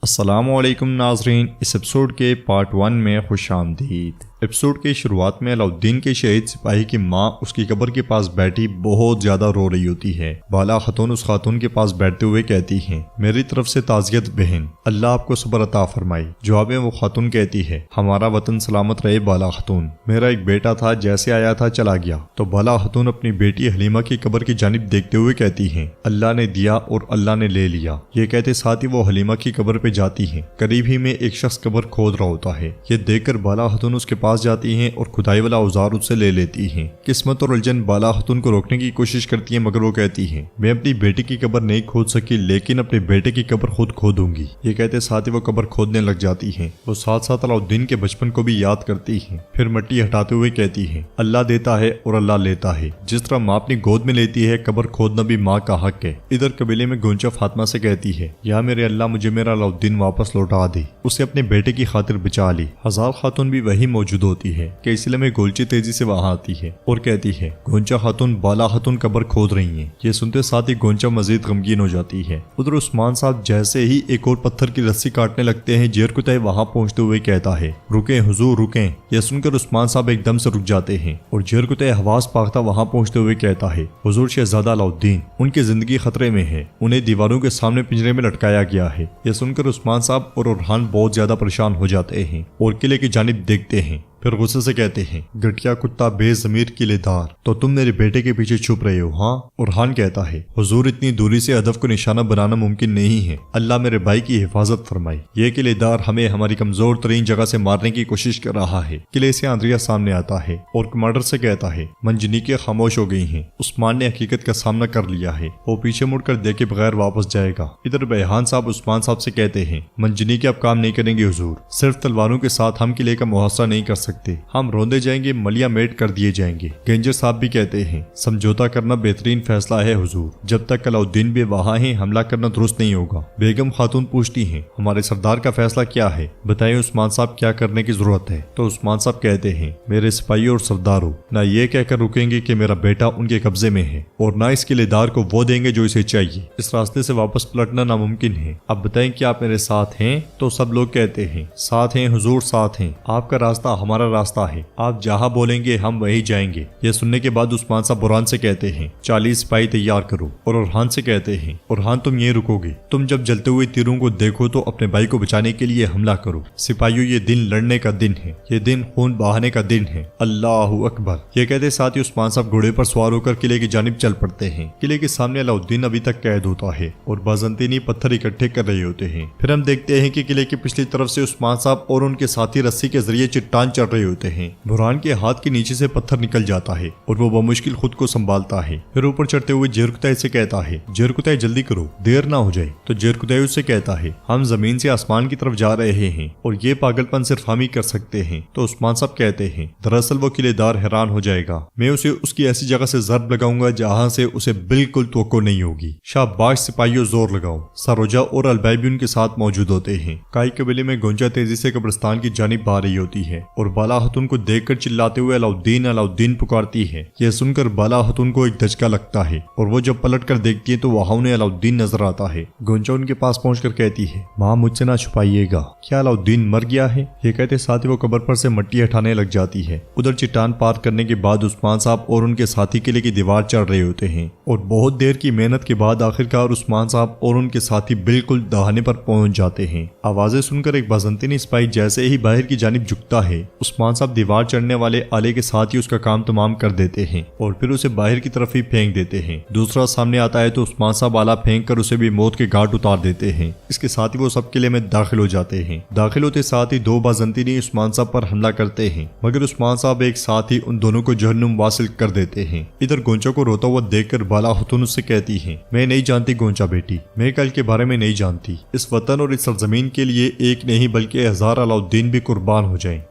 السلام علیکم ناظرین، اس ایپیسوڈ کے پارٹ 1 میں خوش آمدید۔ ایپیسوڈ کی شروعات میں علاؤالدین کے شہید سپاہی کی ماں اس کی قبر کے پاس بیٹھی بہت زیادہ رو رہی ہوتی ہے۔ بالا خاتون اس خاتون کے پاس بیٹھتے ہوئے کہتی ہیں، میری طرف سے تعزیت بہن، اللہ آپ کو صبر عطا فرمائے۔ جواب میں وہ خاتون کہتی ہے، ہمارا وطن سلامت رہے بالا خاتون، میرا ایک بیٹا تھا، جیسے آیا تھا چلا گیا۔ تو بالا خاتون اپنی بیٹی حلیمہ کی قبر کی جانب دیکھتے ہوئے کہتی ہیں، اللہ نے دیا اور اللہ نے لے لیا۔ یہ کہتے ساتھ ہی وہ حلیمہ کی قبر پہ جاتی ہیں۔ قریب ہی میں ایک شخص قبر کھود رہا ہوتا ہے۔ یہ دیکھ کر بالا خاتون اس کے پاس جاتی ہیں اور کھدائی والا اوزار اس سے لے لیتی ہیں۔ قسمت اور الجھن بالا خاتون کو روکنے کی کوشش کرتی ہیں، مگر وہ کہتی ہیں، میں اپنی بیٹی کی قبر نہیں کھود سکی، لیکن اپنے بیٹے کی قبر خود کھودوں گی۔ یہ کہتے ساتھ ہی وہ قبر کھودنے لگ جاتی ہیں۔ وہ ساتھ ساتھ علاؤالدین کے بچپن کو بھی یاد کرتی ہیں، پھر مٹی ہٹاتے ہوئے کہتی ہیں، اللہ دیتا ہے اور اللہ لیتا ہے، جس طرح ماں اپنی گود میں لیتی ہے، قبر کھودنا بھی ماں کا حق ہے۔ ادھر قبیلے میں گونچا فاطمہ سے کہتی ہے، یا میرے اللہ مجھے میرا علاؤالدین واپس لوٹا دے، اسے اپنے بیٹے کی خاطر بچا لی۔ ہزار خاتون بھی وہی موجود ہوتی ہے کہ اس لیے میں گولچی تیزی سے وہاں آتی ہے اور کہتی ہے، گونچا خاتون بالا خاتون قبر کھود رہی ہیں۔ یہ سنتے ساتھ ہی گونچا مزید غمگین ہو جاتی ہے۔ ادھر عثمان صاحب جیسے ہی ایک اور پتھر کی رسی کاٹنے لگتے ہیں، جیرکتائی وہاں پہنچتے ہوئے کہتا ہے، رکیں حضور رکیں۔ یہ سن کر عثمان صاحب ایک دم سے رک جاتے ہیں اور جیرکتائی حواس پاکتا وہاں پہنچتے ہوئے کہتا ہے، حضور شہزادہ علاؤالدین، ان کی زندگی خطرے میں ہے، انہیں دیواروں کے سامنے پنجرے میں لٹکایا گیا ہے۔ یہ سن کر عثمان صاحب اور اورحان بہت زیادہ پریشان ہو جاتے ہیں اور قلعے کی جانب دیکھتے ہیں، پھر غصے سے کہتے ہیں، گٹیا کتا بے ضمیر قلعے دار، تو تم میرے بیٹے کے پیچھے چھپ رہے ہو ہاں؟ اورحان کہتا ہے، حضور اتنی دوری سے ہدف کو نشانہ بنانا ممکن نہیں ہے، اللہ میرے بھائی کی حفاظت فرمائے، یہ قلعے دار ہمیں ہماری کمزور ترین جگہ سے مارنے کی کوشش کر رہا ہے۔ قلعے سے آندریا سامنے آتا ہے اور کمانڈر سے کہتا ہے، منجنیکیں خاموش ہو گئی ہیں، عثمان نے حقیقت کا سامنا کر لیا ہے، وہ پیچھے مڑ کر دیکھے بغیر واپس جائے گا۔ ادھر بیحان صاحب عثمان صاحب سے کہتے ہیں، منجنیکیں اب کام نہیں کریں گے حضور، صرف تلواروں کے ساتھ ہم قلعے کا محاصرہ نہیں کر سکتے، ہم روندے جائیں گے، ملیا میٹ کر دیے جائیں گے۔ گینجر صاحب بھی کہتے ہیں، سمجھوتا کرنا بہترین فیصلہ ہے حضور، جب تک علاؤالدین بھی وہاں ہیں حملہ کرنا درست نہیں ہوگا۔ بیگم خاتون پوچھتی ہیں، ہمارے سردار کا فیصلہ کیا ہے، بتائیں عثمان صاحب کیا کرنے کی ضرورت ہے؟ تو عثمان صاحب کہتے ہیں، میرے سپاہی اور سرداروں نہ یہ کہہ کر رکیں گے کہ میرا بیٹا ان کے قبضے میں ہے، اور نہ اس قلعے دار کو وہ دیں گے جو اسے چاہیے، اس راستے سے واپس پلٹنا ناممکن ہے۔ اب بتائیں کہ آپ میرے ساتھ ہیں؟ تو سب لوگ کہتے ہیں، ساتھ ہیں حضور، ساتھ ہیں، آپ کا راستہ ہمارا راستہ ہے، آپ جہاں بولیں گے ہم وہی جائیں گے۔ یہ سننے کے بعد عثمان صاحب اورحان سے کہتے ہیں، 40 سپاہی تیار کرو، اور اورحان سے کہتے ہیں، اورحان تم یہ رکو گے، تم جب جلتے ہوئے تیروں کو دیکھو تو اپنے بھائی کو بچانے کے لیے حملہ کرو۔ سپاہیوں یہ دن لڑنے کا دن ہے، یہ دن خون بہانے کا دن ہے، اللہ اکبر۔ یہ کہتے ساتھ ہی عثمان صاحب گھوڑے پر سوار ہو کر قلعے کی جانب چل پڑتے ہیں۔ قلعے کے سامنے علاؤالدین ابھی تک قید ہوتا ہے اور بازنطینی پتھر اکٹھے کر رہے ہوتے ہیں۔ پھر ہم دیکھتے ہیں کہ قلعے کی پچھلی طرف سے عثمان صاحب اور ان کے ساتھی رسی کے ذریعے چٹان چڑھ رہے ہوتے ہیں۔ برہان کے ہاتھ کے نیچے سے پتھر نکل جاتا ہے اور وہ بمشکل خود کو سنبھالتا ہے، پھر اوپر چڑھتے ہوئے جیرکتائی سے کہتا ہے، جیرکتائی جلدی کرو، دیر نہ ہو جائے۔ تو جیرکتائی اس سے کہتا ہے، ہم زمین سے آسمان کی طرف جا رہے ہیں اور یہ پاگل پن صرف ہم ہی کر سکتے ہیں۔ تو عثمان صاحب کہتے ہیں، دراصل وہ قلعے دار حیران ہو جائے گا، میں اسے اس کی ایسی جگہ سے ضرب لگاؤں گا جہاں سے اسے بالکل توقع نہیں ہوگی۔ شاباش سپاہیوں، زور لگاؤ۔ سروجا اور البائی بھی ان کے ساتھ موجود ہوتے ہیں۔ کائی قبیلے میں گونجا تیزی سے قبرستان کی جانب آ رہی ہوتی ہے اور بالا خاتون کو دیکھ کر چلاتے ہوئے علاؤالدین علاؤالدین پکارتی ہے۔ یہ سن کر بالا خاتون کو ایک دھچکا لگتا ہے اور وہ جب پلٹ کر دیکھتی ہے تو وہاں انہیں علاؤالدین نظر آتا ہے۔ گونجا ان کے پاس پہنچ کر کہتی ہے، ماں مجھ سے نہ چھپائیے گا، کیا علاؤالدین مر گیا ہے؟ یہ کہتے ساتھ ہی وہ قبر پر سے مٹی ہٹانے لگ جاتی ہے۔ ادھر چٹان پار کرنے کے بعد عثمان صاحب اور ان کے ساتھی قلعے کی دیوار چڑھ رہے ہوتے ہیں اور بہت دیر کی محنت کے بعد آخرکار عثمان صاحب اور ان کے ساتھی بالکل دہانے پر پہنچ جاتے ہیں۔ آوازیں سن کر ایک بازنطینی سپاہی جیسے ہی باہر کی جانب جھکتا ہے، عثمان صاحب دیوار چڑھنے والے آلے کے ساتھ ہی اس کا کام تمام کر دیتے ہیں اور پھر اسے باہر کی طرف ہی پھینک دیتے ہیں۔ دوسرا سامنے آتا ہے تو عثمان صاحب آلہ پھینک کر اسے بھی موت کے گھاٹ اتار دیتے ہیں۔ اس کے ساتھ ہی وہ سب قلعے میں داخل ہو جاتے ہیں۔ داخل ہوتے ساتھ ہی دو بازنطینی عثمان صاحب پر حملہ کرتے ہیں، مگر عثمان صاحب ایک ساتھ ہی ان دونوں کو جہنم واصل کر دیتے ہیں۔ ادھر گونچا کو روتا ہوا دیکھ کر بالا خاتون اس سے کہتی ہیں، میں نہیں جانتی گونچا بیٹی، میں کل کے بارے میں نہیں جانتی، اس وطن اور اس سرزمین کے لیے ایک نہیں بلکہ 1000 علاؤالدین بھی قربان ہو جائیں۔